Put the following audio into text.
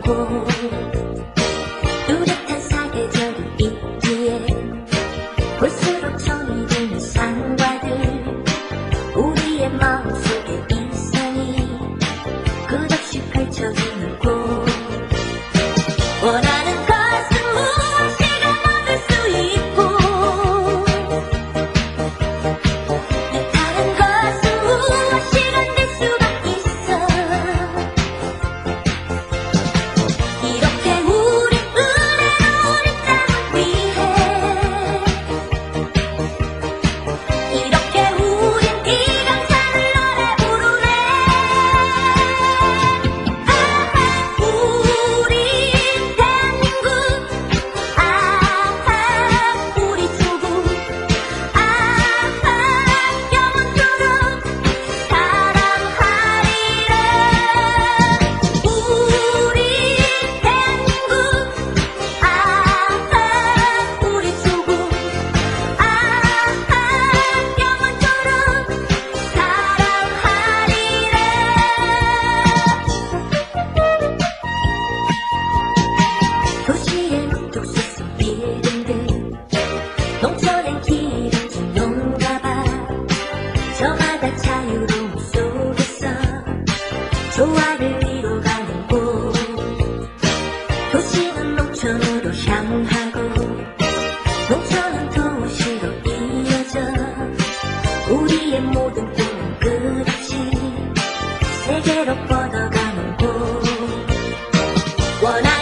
곳 뚜렷한 사계절이 있기에 볼수록 정이 드는 산과들 우리의 마음속에 이상이 끝없이 펼쳐지는 곳 원하는 것은 무엇이든 얻을 수 있고 뜻하는 것은 무엇이든 될 수가 있어 이렇게 우리 은혜로 우리 땅을 위해 이렇게 우린 이 감사를 노래 부르네 아하 우리 대한민국 아하 우리 조국 아하 영원토록 사랑하리라 우리 대한민국 아하 우리 조국 아하 영원토록 사랑하리라 도시의 독수수 이름들 농촌엔 길은 중요한가 봐 저마다 자유로움 속에서 조화를 이뤄가는 곳 도시는 농촌으로 향하고 농촌은 도시로 이어져 우리의 모든 꿈은 끝없이 세계로 뻗어가는 곳 원하